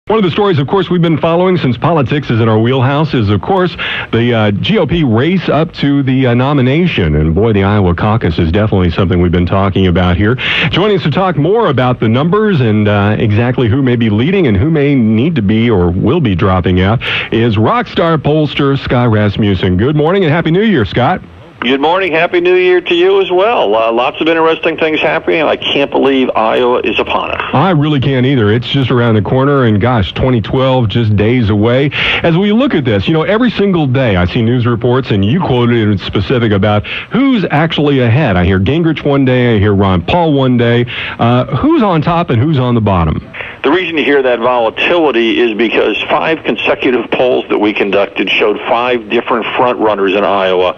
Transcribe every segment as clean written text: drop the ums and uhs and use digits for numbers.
One of the stories, of course, we've been following since politics is in our wheelhouse is, of course, the GOP race up to the nomination. And boy, the Iowa caucus is definitely something we've been talking about here. Joining us to talk more about the numbers and exactly who may be leading and who may need to be or will be dropping out is rock star pollster Scott Rasmussen. Good morning and Happy New Year, Scott. Good morning. Happy New Year to you as well. Lots of interesting things happening, and I can't believe Iowa is upon us. I really can't either. It's just around the corner, and gosh, 2012 just days away. As we look at this, every single day I see news reports, and you quoted in specific about who's actually ahead. I hear Gingrich one day, I hear Ron Paul one day. Who's on top and who's on the bottom? The reason you hear that volatility is because 5 consecutive polls that we conducted showed 5 different front runners in Iowa.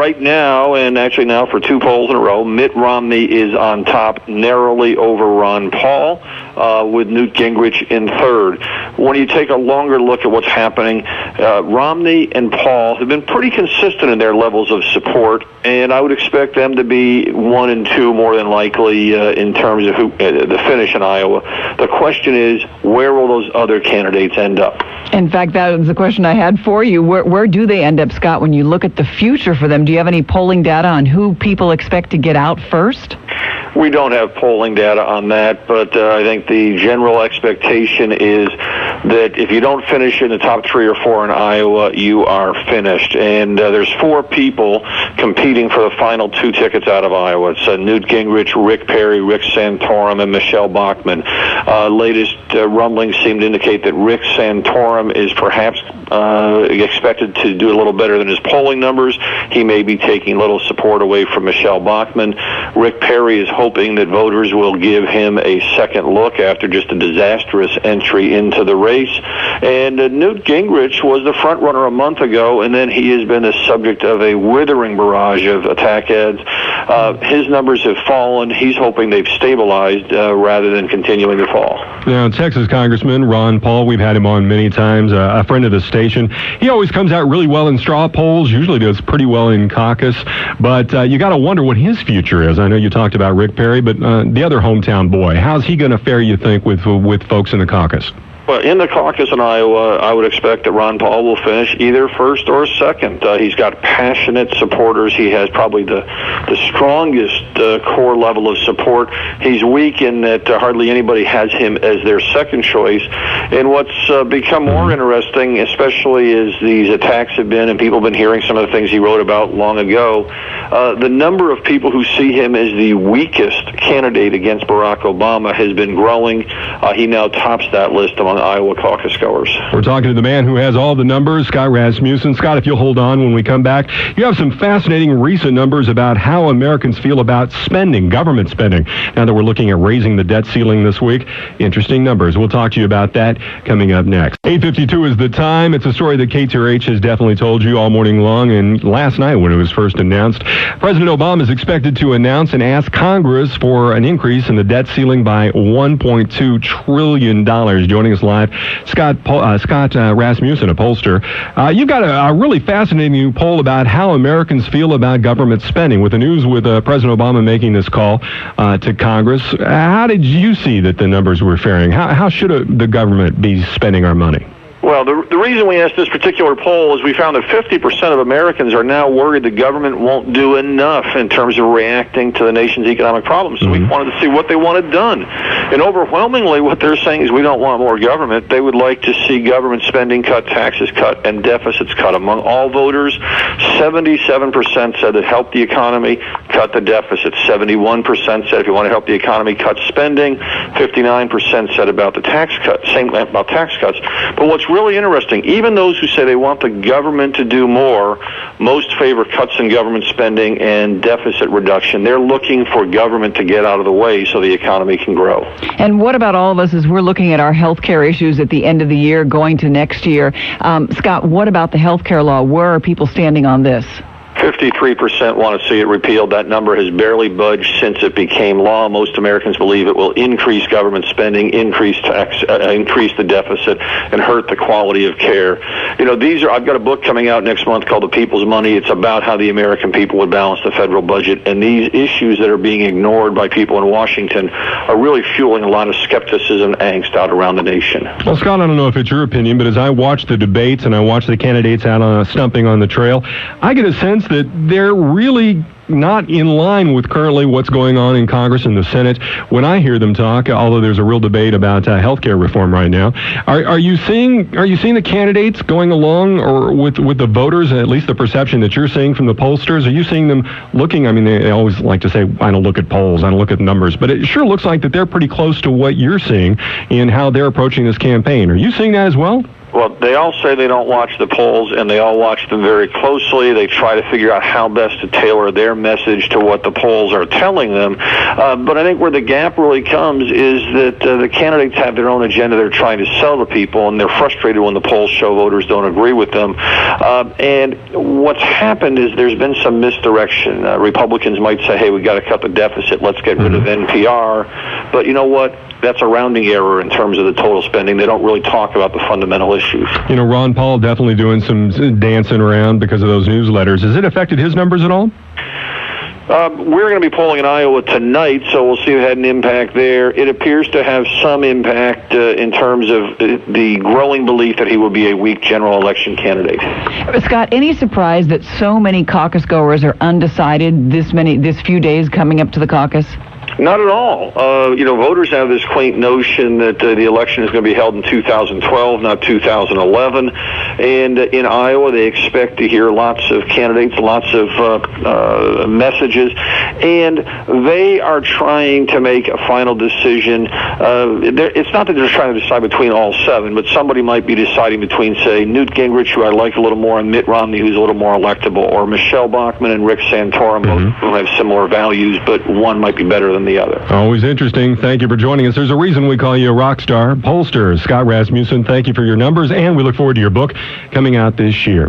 Right now, and actually now for 2 polls in a row, Mitt Romney is on top, narrowly over Ron Paul, with Newt Gingrich in third. When you take a longer look at what's happening, Romney and Paul have been pretty consistent in their levels of support, and I would expect them to be 1 and 2 more than likely in terms of the finish in Iowa. The question is, where will those other candidates end up? In fact, that was the question I had for you. Where do they end up, Scott, when you look at the future for them? Do you have any polling data on who people expect to get out first? We don't have polling data on that, but I think the general expectation is that if you don't finish in the top 3 or 4 in Iowa, you are finished. And there's 4 people competing for the final 2 tickets out of Iowa. It's Newt Gingrich, Rick Perry, Rick Santorum, and Michelle Bachmann. Latest rumblings seem to indicate that Rick Santorum is perhaps expected to do a little better than his polling numbers. He may be taking a little support away from Michelle Bachmann. Rick Perry is hoping that voters will give him a second look after just a disastrous entry into the race. And Newt Gingrich was the front runner a month ago, and then he has been the subject of a withering barrage of attack ads. His numbers have fallen. He's hoping they've stabilized rather than continuing to fall. Now, Texas Congressman Ron Paul, we've had him on many times, a friend of the station. He always comes out really well in straw polls, usually does pretty well in caucus, but you got to wonder what his future is. I know you talked about Rick Perry, but the other hometown boy, how's he going to fare, you think, with folks in the caucus? Well, in the caucus in Iowa, I would expect that Ron Paul will finish either first or second. He's got passionate supporters. He has probably the strongest core level of support. He's weak in that hardly anybody has him as their second choice. And what's become more interesting, especially as these attacks have been and people have been hearing some of the things he wrote about long ago, the number of people who see him as the weakest candidate against Barack Obama has been growing. He now tops that list among Iowa caucus goers. We're talking to the man who has all the numbers, Scott Rasmussen. Scott, if you'll hold on when we come back, you have some fascinating recent numbers about how Americans feel about spending, government spending, now that we're looking at raising the debt ceiling this week. Interesting numbers. We'll talk to you about that coming up next. 8:52 is the time. It's a story that KTRH has definitely told you all morning long, and last night when it was first announced, President Obama is expected to announce and ask Congress for an increase in the debt ceiling by $1.2 trillion. Joining us live, Scott Rasmussen, a pollster. You've got a really fascinating new poll about how Americans feel about government spending. With the news with President Obama making this call to Congress, how did you see that the numbers were faring? How should the government be spending our money? Well, the reason we asked this particular poll is we found that 50% of Americans are now worried the government won't do enough in terms of reacting to the nation's economic problems. So we wanted to see what they wanted done. And overwhelmingly, what they're saying is we don't want more government. They would like to see government spending cut, taxes cut, and deficits cut. Among all voters, 77% said that help the economy, cut the deficit. 71% said if you want to help the economy, cut spending. 59% said about the tax cut, same about tax cuts. But what's really interesting, even those who say they want the government to do more, most favor cuts in government spending and deficit reduction. They're looking for government to get out of the way so the economy can grow. And what about all of us as we're looking at our health care issues at the end of the year, going to next year? Scott, what about the health care law? Where are people standing on this? 53% want to see it repealed. That number has barely budged since it became law. Most Americans believe it will increase government spending, increase the deficit, and hurt the quality of care. I've got a book coming out next month called The People's Money. It's about how the American people would balance the federal budget, and these issues that are being ignored by people in Washington are really fueling a lot of skepticism and angst out around the nation. Well, Scott, I don't know if it's your opinion, but as I watch the debates and I watch the candidates out stumping on the trail, I get a sense that they're really not in line with currently what's going on in Congress and the Senate. When I hear them talk, although there's a real debate about health care reform right now, are you seeing the candidates going along or with the voters, at least the perception that you're seeing from the pollsters? Are you seeing them looking? I mean, they always like to say, I don't look at polls, I don't look at numbers, but it sure looks like that they're pretty close to what you're seeing in how they're approaching this campaign. Are you seeing that as well? Well, they all say they don't watch the polls, and they all watch them very closely. They try to figure out how best to tailor their message to what the polls are telling them. But I think where the gap really comes is that the candidates have their own agenda they're trying to sell to people, and they're frustrated when the polls show voters don't agree with them. And what's happened is there's been some misdirection. Republicans might say, hey, we got to cut the deficit, let's get rid of NPR. But you know what? That's a rounding error in terms of the total spending. They don't really talk about the fundamental issues. Ron Paul definitely doing some dancing around because of those newsletters. Has it affected his numbers at all? We're going to be polling in Iowa tonight, so we'll see if it had an impact there. It appears to have some impact in terms of the growing belief that he will be a weak general election candidate. Scott, any surprise that so many caucus goers are undecided this few days coming up to the caucus? Not at all. Voters have this quaint notion that the election is going to be held in 2012, not 2011. And in Iowa, they expect to hear lots of candidates, lots of messages. And they are trying to make a final decision. It's not that they're trying to decide between all seven, but somebody might be deciding between, say, Newt Gingrich, who I like a little more, and Mitt Romney, who's a little more electable, or Michelle Bachmann and Rick Santorum, both who have similar values, but one might be better than the other. Always interesting. Thank you for joining us. There's a reason we call you a rock star. Pollster Scott Rasmussen, thank you for your numbers, and we look forward to your book coming out this year.